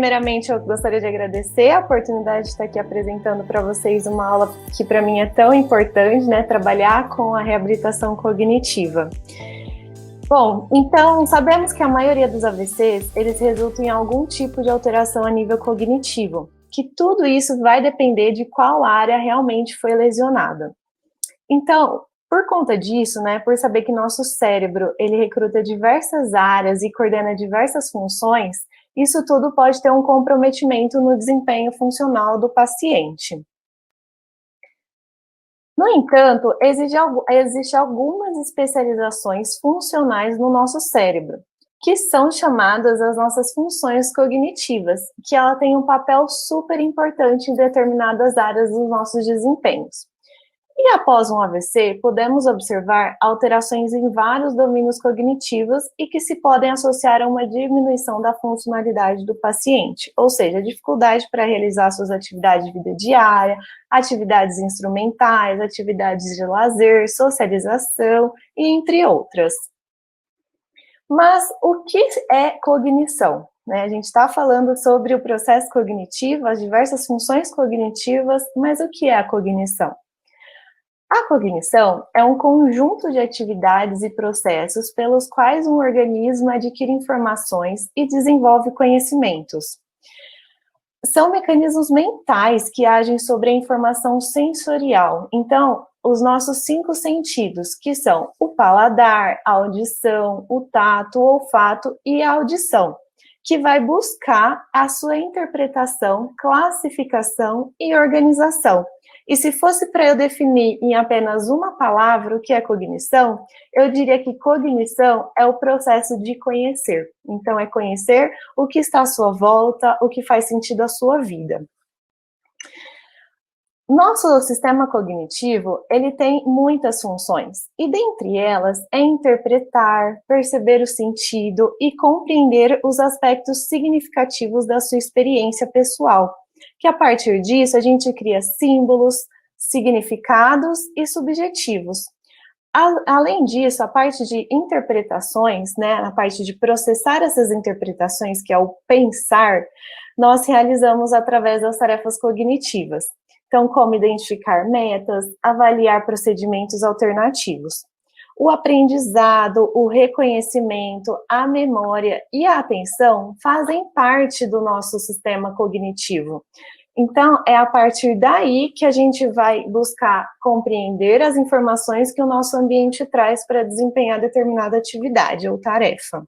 primeiramente, eu gostaria de agradecer a oportunidade de estar aqui apresentando para vocês uma aula que para mim é tão importante, né? Trabalhar com a reabilitação cognitiva. Bom, então, sabemos que a maioria dos AVCs, eles resultam em algum tipo de alteração a nível cognitivo, que tudo isso vai depender de qual área realmente foi lesionada. Então, por conta disso, né, por saber que nosso cérebro, ele recruta diversas áreas e coordena diversas funções, isso tudo pode ter um comprometimento no desempenho funcional do paciente. No entanto, existem algumas especializações funcionais no nosso cérebro, que são chamadas as nossas funções cognitivas, que ela tem um papel super importante em determinadas áreas dos nossos desempenhos. E após um AVC, podemos observar alterações em vários domínios cognitivos e que se podem associar a uma diminuição da funcionalidade do paciente, ou seja, dificuldade para realizar suas atividades de vida diária, atividades instrumentais, atividades de lazer, socialização e entre outras. Mas o que é cognição? A gente está falando sobre o processo cognitivo, as diversas funções cognitivas, mas o que é a cognição? A cognição é um conjunto de atividades e processos pelos quais um organismo adquire informações e desenvolve conhecimentos. São mecanismos mentais que agem sobre a informação sensorial. Então, os nossos 5 sentidos, que são o paladar, a audição, o tato, o olfato e a audição, que vai buscar a sua interpretação, classificação e organização. E se fosse para eu definir em apenas uma palavra o que é cognição, eu diria que cognição é o processo de conhecer. Então, é conhecer o que está à sua volta, o que faz sentido à sua vida. Nosso sistema cognitivo, ele tem muitas funções, e dentre elas é interpretar, perceber o sentido e compreender os aspectos significativos da sua experiência pessoal, que a partir disso a gente cria símbolos, significados e subjetivos. Além disso, a parte de interpretações, né, a parte de processar essas interpretações, que é o pensar, nós realizamos através das tarefas cognitivas. Então, como identificar metas, avaliar procedimentos alternativos. O aprendizado, o reconhecimento, a memória e a atenção fazem parte do nosso sistema cognitivo. Então, é a partir daí que a gente vai buscar compreender as informações que o nosso ambiente traz para desempenhar determinada atividade ou tarefa.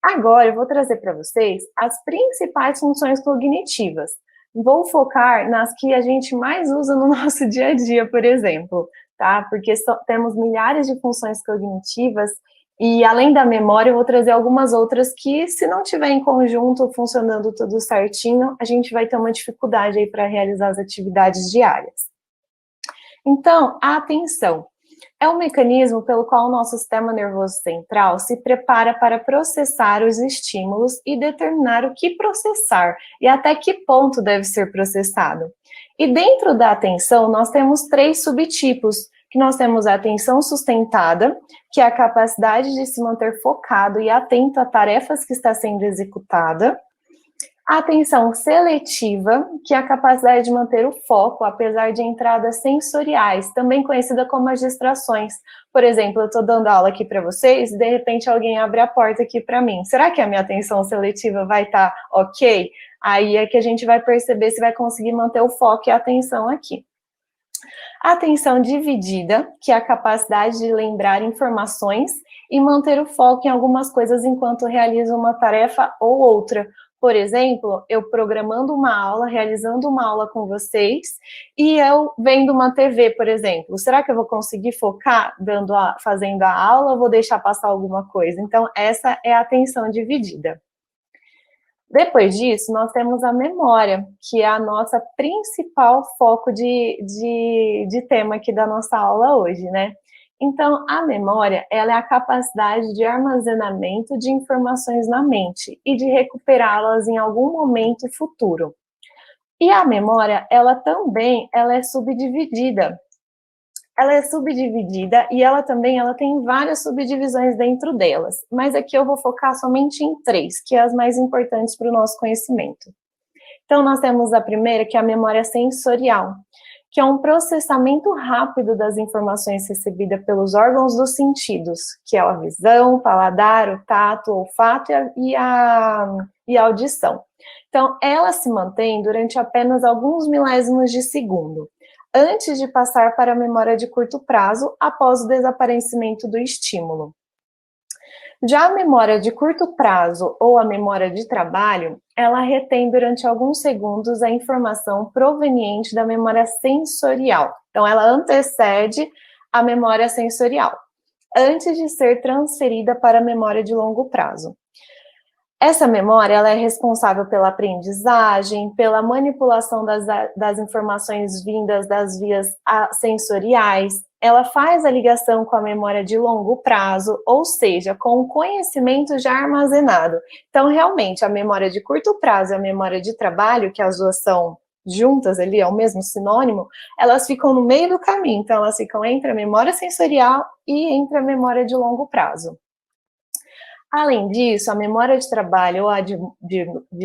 Agora, eu vou trazer para vocês as principais funções cognitivas. Vou focar nas que a gente mais usa no nosso dia a dia, por exemplo, tá? Porque temos milhares de funções cognitivas e, além da memória, eu vou trazer algumas outras que, se não tiver em conjunto, funcionando tudo certinho, a gente vai ter uma dificuldade aí para realizar as atividades diárias. Então, a atenção é um mecanismo pelo qual o nosso sistema nervoso central se prepara para processar os estímulos e determinar o que processar e até que ponto deve ser processado. E dentro da atenção, nós temos 3 subtipos, que nós temos a atenção sustentada, que é a capacidade de se manter focado e atento a tarefas que está sendo executada. A atenção seletiva, que é a capacidade de manter o foco, apesar de entradas sensoriais, também conhecida como as distrações. Por exemplo, eu estou dando aula aqui para vocês e, de repente, alguém abre a porta aqui para mim. Será que a minha atenção seletiva vai estar ok? Aí é que a gente vai perceber se vai conseguir manter o foco e a atenção aqui. A atenção dividida, que é a capacidade de lembrar informações e manter o foco em algumas coisas enquanto realiza uma tarefa ou outra. Por exemplo, eu programando uma aula, realizando uma aula com vocês, e eu vendo uma TV, por exemplo. Será que eu vou conseguir focar fazendo a aula ou vou deixar passar alguma coisa? Então, essa é a atenção dividida. Depois disso, nós temos a memória, que é a nossa principal foco de tema aqui da nossa aula hoje, né? Então, a memória, ela é a capacidade de armazenamento de informações na mente e de recuperá-las em algum momento futuro. E a memória, ela também é subdividida. Ela é subdividida e ela tem várias subdivisões dentro delas, mas aqui eu vou focar somente em 3, que é as mais importantes para o nosso conhecimento. Então, nós temos a primeira, que é a memória sensorial, que é um processamento rápido das informações recebidas pelos órgãos dos sentidos, que é a visão, o paladar, o tato, o olfato e a audição. Então, ela se mantém durante apenas alguns milésimos de segundo, antes de passar para a memória de curto prazo, após o desaparecimento do estímulo. Já a memória de curto prazo ou a memória de trabalho, ela retém durante alguns segundos a informação proveniente da memória sensorial. Então, ela antecede a memória sensorial, antes de ser transferida para a memória de longo prazo. Essa memória ela é responsável pela aprendizagem, pela manipulação das informações vindas das vias sensoriais. Ela faz a ligação com a memória de longo prazo, ou seja, com o conhecimento já armazenado. Então, realmente, a memória de curto prazo e a memória de trabalho, que as duas são juntas ali, é o mesmo sinônimo, elas ficam no meio do caminho. Então, elas ficam entre a memória sensorial e entre a memória de longo prazo. Além disso, a memória de trabalho ou a de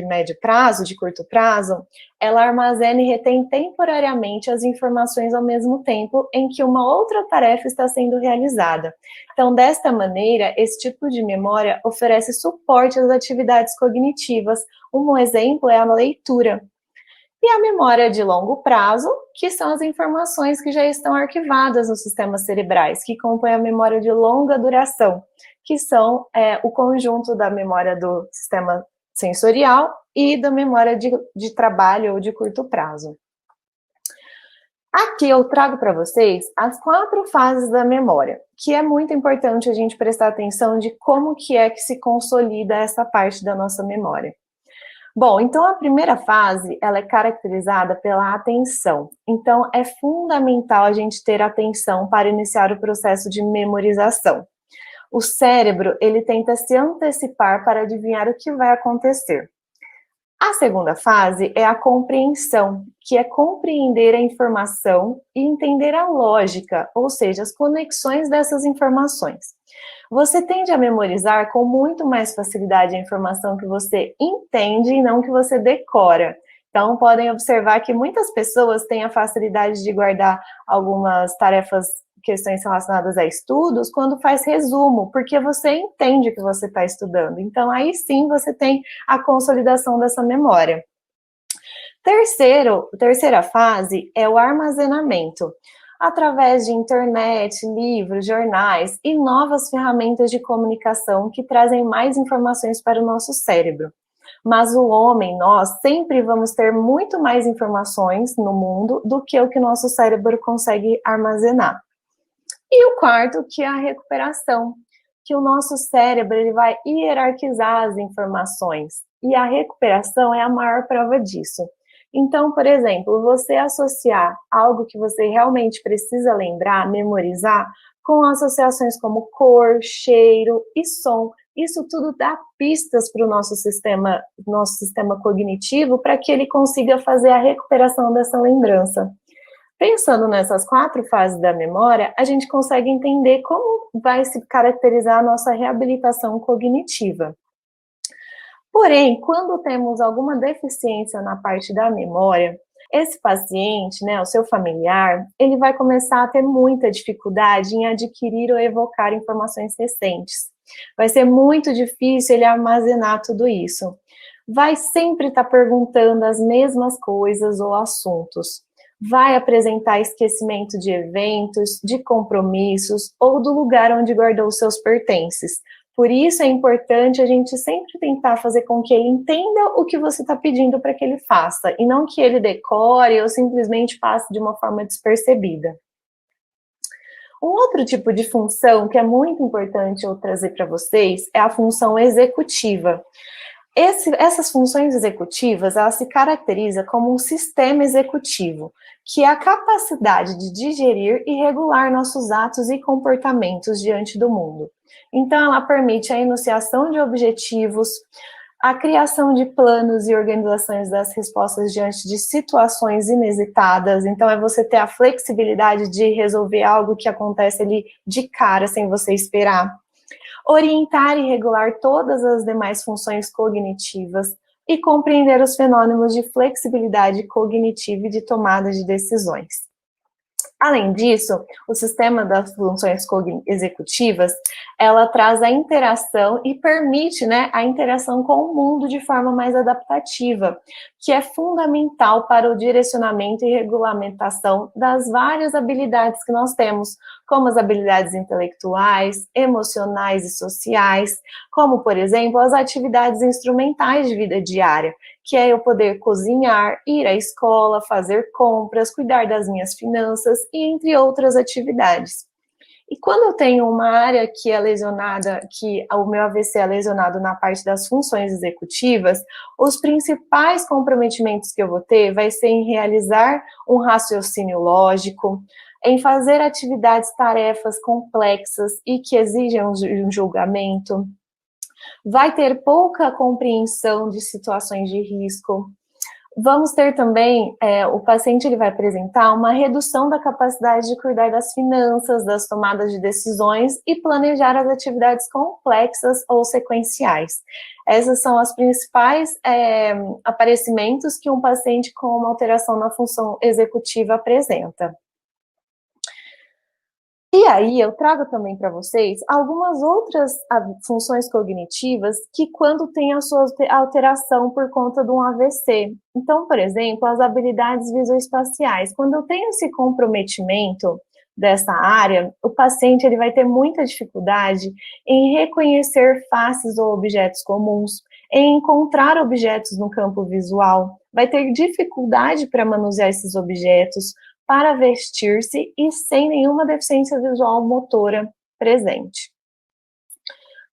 médio prazo, de curto prazo, ela armazena e retém temporariamente as informações ao mesmo tempo em que uma outra tarefa está sendo realizada. Então, desta maneira, esse tipo de memória oferece suporte às atividades cognitivas. Um exemplo é a leitura. E a memória de longo prazo, que são as informações que já estão arquivadas nos sistemas cerebrais, que compõem a memória de longa duração, que são o conjunto da memória do sistema sensorial e da memória de trabalho ou de curto prazo. Aqui eu trago para vocês as 4 fases da memória, que é muito importante a gente prestar atenção de como que é que se consolida essa parte da nossa memória. Bom, então a primeira fase, ela é caracterizada pela atenção. Então, é fundamental a gente ter atenção para iniciar o processo de memorização. O cérebro, ele tenta se antecipar para adivinhar o que vai acontecer. A segunda fase é a compreensão, que é compreender a informação e entender a lógica, ou seja, as conexões dessas informações. Você tende a memorizar com muito mais facilidade a informação que você entende e não que você decora. Então, podem observar que muitas pessoas têm a facilidade de guardar algumas tarefas, questões relacionadas a estudos, quando faz resumo, porque você entende o que você está estudando. Então, aí sim você tem a consolidação dessa memória. Terceira fase é o armazenamento. Através de internet, livros, jornais e novas ferramentas de comunicação que trazem mais informações para o nosso cérebro. Mas o homem, nós, sempre vamos ter muito mais informações no mundo do que o que o nosso cérebro consegue armazenar. E o quarto, que é a recuperação, que o nosso cérebro ele vai hierarquizar as informações. E a recuperação é a maior prova disso. Então, por exemplo, você associar algo que você realmente precisa lembrar, memorizar, com associações como cor, cheiro e som. Isso tudo dá pistas para o nosso sistema cognitivo para que ele consiga fazer a recuperação dessa lembrança. Pensando nessas 4 fases da memória, a gente consegue entender como vai se caracterizar a nossa reabilitação cognitiva. Porém, quando temos alguma deficiência na parte da memória, esse paciente, o seu familiar, ele vai começar a ter muita dificuldade em adquirir ou evocar informações recentes. Vai ser muito difícil ele armazenar tudo isso. Vai sempre estar perguntando as mesmas coisas ou assuntos. Vai apresentar esquecimento de eventos, de compromissos ou do lugar onde guardou seus pertences. Por isso é importante a gente sempre tentar fazer com que ele entenda o que você está pedindo para que ele faça, e não que ele decore ou simplesmente passe de uma forma despercebida. Um outro tipo de função que é muito importante eu trazer para vocês é a função executiva. Essas funções executivas, elas se caracterizam como um sistema executivo, que é a capacidade de digerir e regular nossos atos e comportamentos diante do mundo. Então, ela permite a enunciação de objetivos, A criação de planos e organizações das respostas diante de situações inusitadas. Então, é você ter a flexibilidade de resolver algo que acontece ali de cara, sem você esperar. Orientar e regular todas as demais funções cognitivas e compreender os fenômenos de flexibilidade cognitiva e de tomada de decisões. Além disso, o sistema das funções executivas, ela traz a interação e permite, né, a interação com o mundo de forma mais adaptativa, que é fundamental para o direcionamento e regulamentação das várias habilidades que nós temos, como as habilidades intelectuais, emocionais e sociais, como, por exemplo, as atividades instrumentais de vida diária, que é eu poder cozinhar, ir à escola, fazer compras, cuidar das minhas finanças e entre outras atividades. E quando eu tenho uma área que é lesionada, que o meu AVC é lesionado na parte das funções executivas, os principais comprometimentos que eu vou ter vai ser em realizar um raciocínio lógico, em fazer atividades, tarefas complexas e que exigem um julgamento, vai ter pouca compreensão de situações de risco. Vamos ter também, o paciente ele vai apresentar uma redução da capacidade de cuidar das finanças, das tomadas de decisões e planejar as atividades complexas ou sequenciais. Essas são as principais aparecimentos que um paciente com uma alteração na função executiva apresenta. E aí, eu trago também para vocês algumas outras funções cognitivas que quando tem a sua alteração por conta de um AVC. Então, por exemplo, as habilidades visoespaciais. Quando eu tenho esse comprometimento dessa área, o paciente ele vai ter muita dificuldade em reconhecer faces ou objetos comuns, em encontrar objetos no campo visual, vai ter dificuldade para manusear esses objetos, para vestir-se e sem nenhuma deficiência visual motora presente.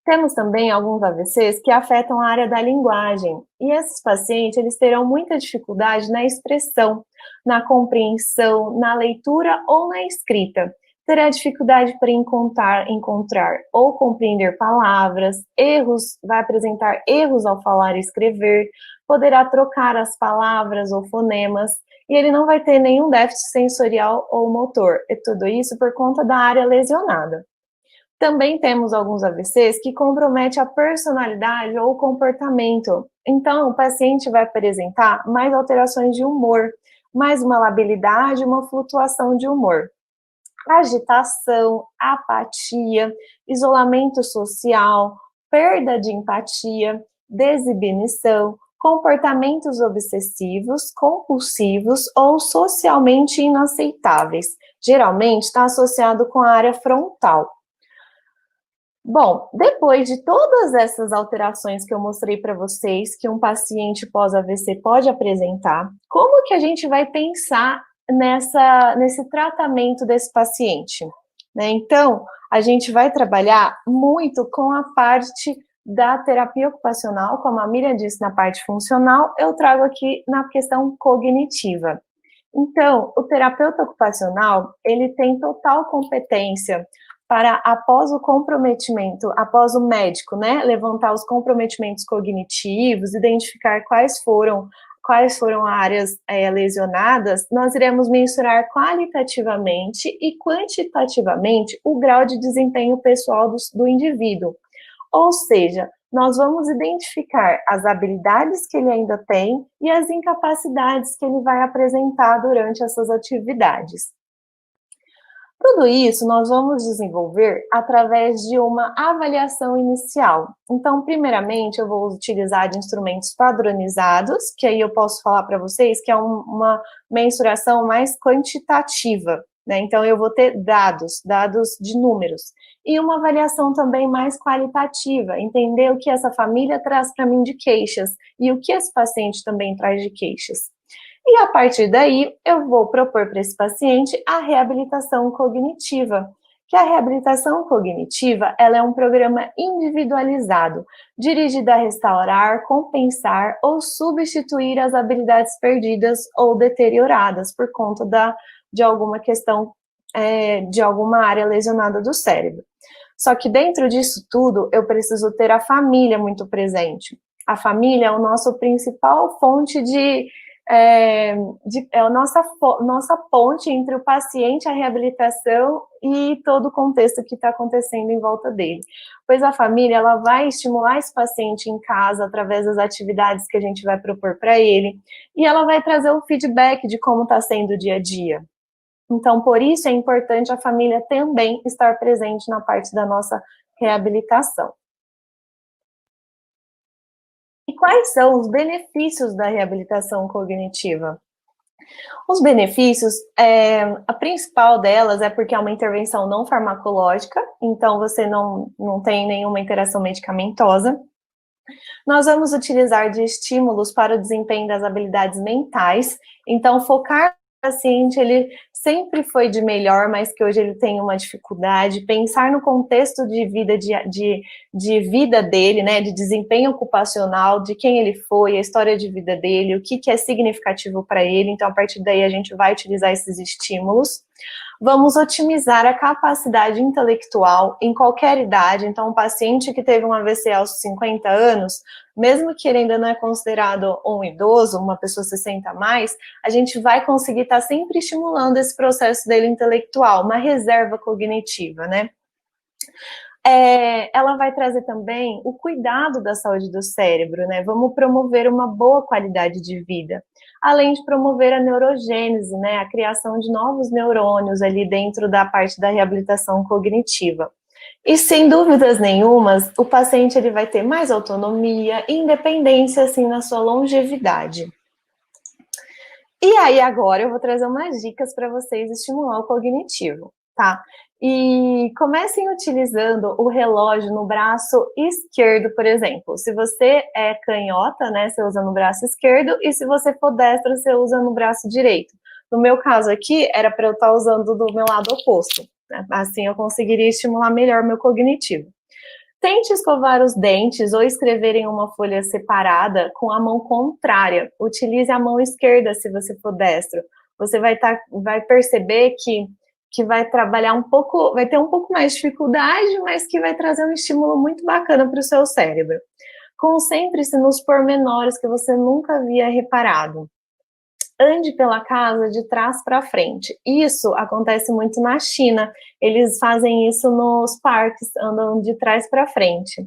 Temos também alguns AVCs que afetam a área da linguagem, e esses pacientes eles terão muita dificuldade na expressão, na compreensão, na leitura ou na escrita. Terá dificuldade para encontrar ou compreender palavras, erros, vai apresentar erros ao falar e escrever, poderá trocar as palavras ou fonemas, e ele não vai ter nenhum déficit sensorial ou motor, e tudo isso por conta da área lesionada. Também temos alguns AVCs que comprometem a personalidade ou o comportamento. Então, o paciente vai apresentar mais alterações de humor, mais uma labilidade, uma flutuação de humor. Agitação, apatia, isolamento social, perda de empatia, desinibição, comportamentos obsessivos, compulsivos ou socialmente inaceitáveis. Geralmente está associado com a área frontal. Bom, depois de todas essas alterações que eu mostrei para vocês, que um paciente pós-AVC pode apresentar, como que a gente vai pensar nesse tratamento desse paciente? Né? Então, a gente vai trabalhar muito com a parte da terapia ocupacional, como a Miriam disse na parte funcional, eu trago aqui na questão cognitiva. Então, o terapeuta ocupacional, ele tem total competência para, após o comprometimento, após o médico, né, levantar os comprometimentos cognitivos, identificar quais foram áreas lesionadas, nós iremos mensurar qualitativamente e quantitativamente o grau de desempenho pessoal do indivíduo. Ou seja, nós vamos identificar as habilidades que ele ainda tem e as incapacidades que ele vai apresentar durante essas atividades. Tudo isso nós vamos desenvolver através de uma avaliação inicial. Então, primeiramente, eu vou utilizar de instrumentos padronizados, que aí eu posso falar para vocês que é uma mensuração mais quantitativa, né? Então, eu vou ter dados de números. E uma avaliação também mais qualitativa, entender o que essa família traz para mim de queixas e o que esse paciente também traz de queixas. E a partir daí, eu vou propor para esse paciente a reabilitação cognitiva, que a reabilitação cognitiva, ela é um programa individualizado, dirigido a restaurar, compensar ou substituir as habilidades perdidas ou deterioradas por conta de alguma questão, de alguma área lesionada do cérebro. Só que dentro disso tudo, eu preciso ter a família muito presente. A família é o nosso principal fonte é a nossa ponte entre o paciente, a reabilitação e todo o contexto que está acontecendo em volta dele. Pois a família, ela vai estimular esse paciente em casa através das atividades que a gente vai propor para ele, e ela vai trazer o feedback de como está sendo o dia a dia. Então, por isso é importante a família também estar presente na parte da nossa reabilitação. E quais são os benefícios da reabilitação cognitiva? Os benefícios, a principal delas é porque é uma intervenção não farmacológica, então você não tem nenhuma interação medicamentosa. Nós vamos utilizar de estímulos para o desempenho das habilidades mentais, então focar no paciente, ele sempre foi de melhor, mas que hoje ele tem uma dificuldade, pensar no contexto de vida, de vida dele, né, de desempenho ocupacional, de quem ele foi, a história de vida dele, o que é significativo para ele, então a partir daí a gente vai utilizar esses estímulos. Vamos otimizar a capacidade intelectual em qualquer idade, então um paciente que teve um AVC aos 50 anos, mesmo que ele ainda não é considerado um idoso, uma pessoa 60 a mais, a gente vai conseguir estar sempre estimulando esse processo dele intelectual, uma reserva cognitiva, né? Ela vai trazer também o cuidado da saúde do cérebro, né? Vamos promover uma boa qualidade de vida, além de promover a neurogênese, né? A criação de novos neurônios ali dentro da parte da reabilitação cognitiva. E sem dúvidas nenhumas, o paciente ele vai ter mais autonomia e independência assim na sua longevidade. E aí agora eu vou trazer umas dicas para vocês estimular o cognitivo, tá? E comecem utilizando o relógio no braço esquerdo, por exemplo. Se você é canhota, né, você usa no braço esquerdo, e se você for destra, você usa no braço direito. No meu caso aqui, era para eu estar usando do meu lado oposto, né? Assim eu conseguiria estimular melhor meu cognitivo. Tente escovar os dentes ou escrever em uma folha separada com a mão contrária. Utilize a mão esquerda se você for destro. Você vai perceber que vai trabalhar um pouco, vai ter um pouco mais de dificuldade, mas que vai trazer um estímulo muito bacana para o seu cérebro. Concentre-se nos pormenores que você nunca havia reparado. Ande pela casa de trás para frente. Isso acontece muito na China. Eles fazem isso nos parques, andam de trás para frente.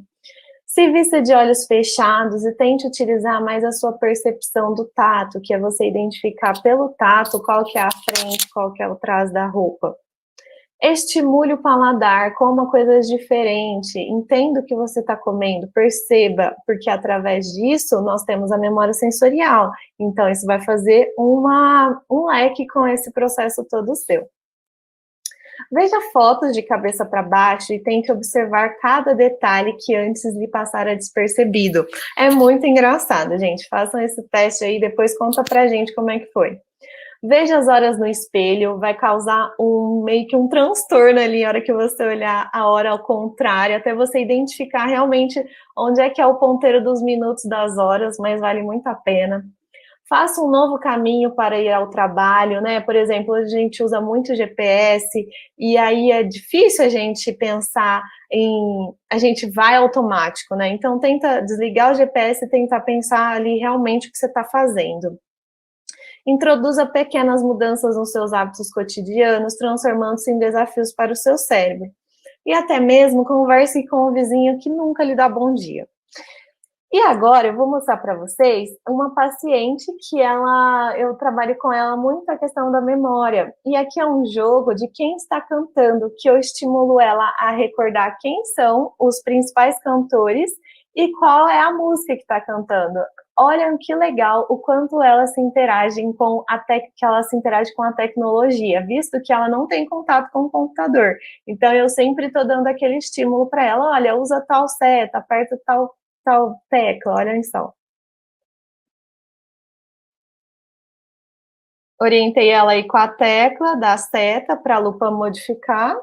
Se vista de olhos fechados e tente utilizar mais a sua percepção do tato, que é você identificar pelo tato qual que é a frente, qual que é o trás da roupa. Estimule o paladar, coma coisas diferentes, entenda o que você está comendo, perceba, porque através disso nós temos a memória sensorial. Então, isso vai fazer um leque com esse processo todo seu. Veja fotos de cabeça para baixo e tente observar cada detalhe que antes lhe passara despercebido. É muito engraçado, gente. Façam esse teste aí, depois conta pra gente como é que foi. Veja as horas no espelho, vai causar meio que um transtorno ali, a hora que você olhar a hora ao contrário, até você identificar realmente onde é que é o ponteiro dos minutos das horas, mas vale muito a pena. Faça um novo caminho para ir ao trabalho, né? Por exemplo, a gente usa muito GPS e aí é difícil a gente pensar a gente vai automático, né? Então tenta desligar o GPS e tentar pensar ali realmente o que você está fazendo. Introduza pequenas mudanças nos seus hábitos cotidianos, transformando-se em desafios para o seu cérebro. E até mesmo converse com o vizinho que nunca lhe dá bom dia. E agora eu vou mostrar para vocês uma paciente que eu trabalho com ela muito a questão da memória. E aqui é um jogo de quem está cantando, que eu estimulo ela a recordar quem são os principais cantores e qual é a música que está cantando. Olha que legal o quanto elas se interagem que ela se interage com a tecnologia, visto que ela não tem contato com o computador. Então eu sempre estou dando aquele estímulo para ela, olha, usa tal seta, aperta tal tecla, olha só. Orientei ela aí com a tecla da seta para a lupa modificar.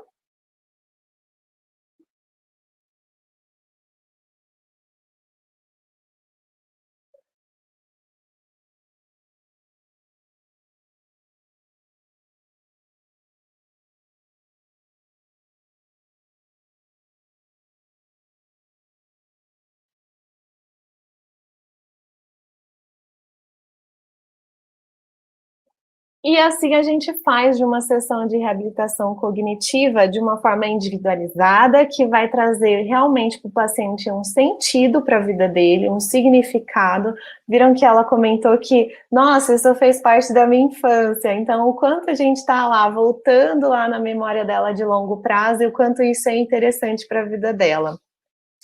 E assim a gente faz de uma sessão de reabilitação cognitiva de uma forma individualizada, que vai trazer realmente para o paciente um sentido para a vida dele, um significado. Viram que ela comentou que, nossa, isso fez parte da minha infância, então o quanto a gente está lá, voltando lá na memória dela de longo prazo e o quanto isso é interessante para a vida dela.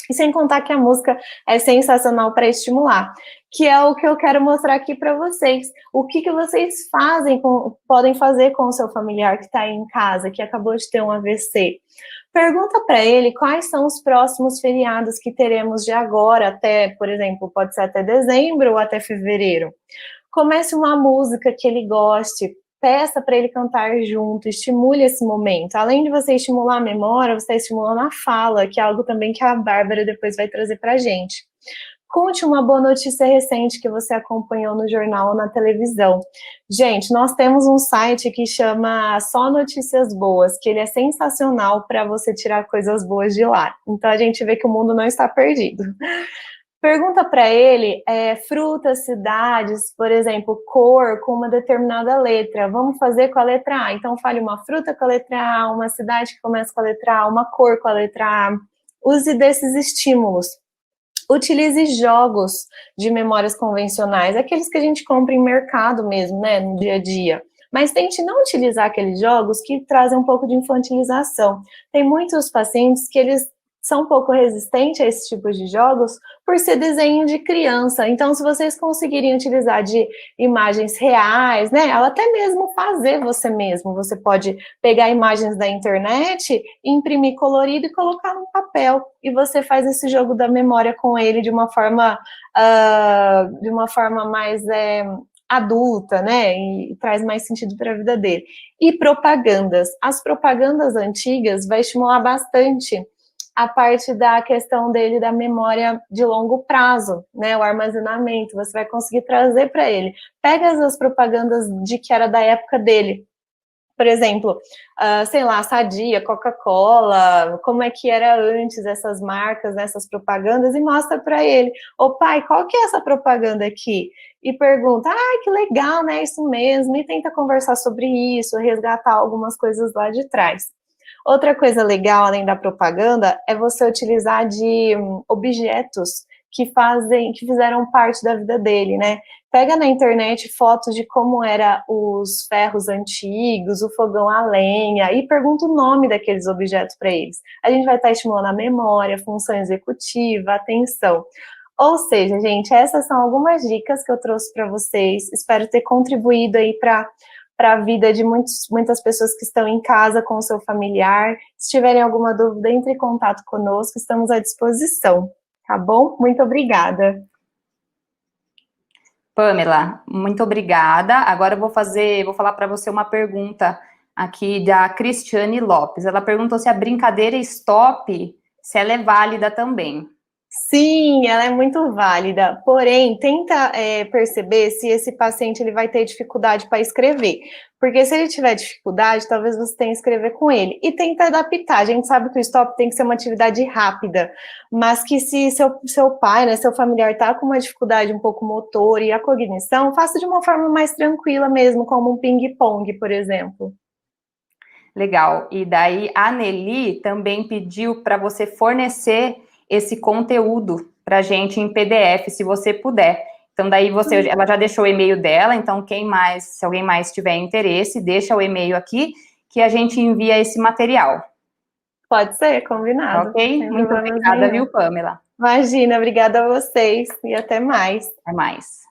E sem contar que a música é sensacional para estimular, que é o que eu quero mostrar aqui para vocês. O que vocês podem fazer com o seu familiar que está aí em casa, que acabou de ter um AVC. Pergunta para ele quais são os próximos feriados que teremos de agora até, por exemplo, pode ser até dezembro ou até fevereiro. Comece uma música que ele goste, peça para ele cantar junto, estimule esse momento. Além de você estimular a memória, você está estimulando a fala, que é algo também que a Bárbara depois vai trazer para a gente. Conte uma boa notícia recente que você acompanhou no jornal ou na televisão. Gente, nós temos um site que chama Só Notícias Boas, que ele é sensacional para você tirar coisas boas de lá. Então a gente vê que o mundo não está perdido. Pergunta para ele frutas, cidades, por exemplo, cor com uma determinada letra. Vamos fazer com a letra A. Então, fale uma fruta com a letra A, uma cidade que começa com a letra A, uma cor com a letra A. Use desses estímulos. Utilize jogos de memórias convencionais, aqueles que a gente compra em mercado mesmo, né, no dia a dia. Mas tente não utilizar aqueles jogos que trazem um pouco de infantilização. Tem muitos pacientes que eles são um pouco resistentes a esse tipo de jogos por ser desenho de criança. Então, se vocês conseguirem utilizar de imagens reais, né, ou até mesmo fazer você mesmo, você pode pegar imagens da internet, imprimir colorido e colocar num papel. E você faz esse jogo da memória com ele de uma forma mais adulta, né, e traz mais sentido para a vida dele. E propagandas. As propagandas antigas vai estimular bastante a parte da questão dele da memória de longo prazo, né, o armazenamento, você vai conseguir trazer para ele. Pega as propagandas de que era da época dele, por exemplo, sei lá, Sadia, Coca-Cola, como é que era antes essas marcas, essas propagandas, e mostra para ele. Ô pai, qual que é essa propaganda aqui? E pergunta, que legal, né, isso mesmo, e tenta conversar sobre isso, resgatar algumas coisas lá de trás. Outra coisa legal, além da propaganda, é você utilizar de objetos que fizeram parte da vida dele, né? Pega na internet fotos de como eram os ferros antigos, o fogão a lenha, e pergunta o nome daqueles objetos para eles. A gente vai estar estimulando a memória, a função executiva, a atenção. Ou seja, gente, essas são algumas dicas que eu trouxe para vocês. Espero ter contribuído aí para a vida de muitas pessoas que estão em casa com o seu familiar. Se tiverem alguma dúvida, entre em contato conosco, estamos à disposição, tá bom? Muito obrigada. Pamela, muito obrigada. Agora eu vou falar para você uma pergunta aqui da Cristiane Lopes. Ela perguntou se a brincadeira stop, se ela é válida também. Sim, ela é muito válida, porém, tenta perceber se esse paciente ele vai ter dificuldade para escrever, porque se ele tiver dificuldade, talvez você tenha que escrever com ele, e tenta adaptar. A gente sabe que o stop tem que ser uma atividade rápida, mas que se seu pai, né, seu familiar está com uma dificuldade um pouco motor e a cognição, faça de uma forma mais tranquila mesmo, como um ping-pong, por exemplo. Legal, e daí a Nelly também pediu para você fornecer esse conteúdo para a gente em PDF, se você puder. Então, daí ela já deixou o e-mail dela, então se alguém mais tiver interesse, deixa o e-mail aqui, que a gente envia esse material. Pode ser, combinado. Ok? Muito obrigada, viu, Pamela? Imagina, obrigada a vocês e até mais. Até mais.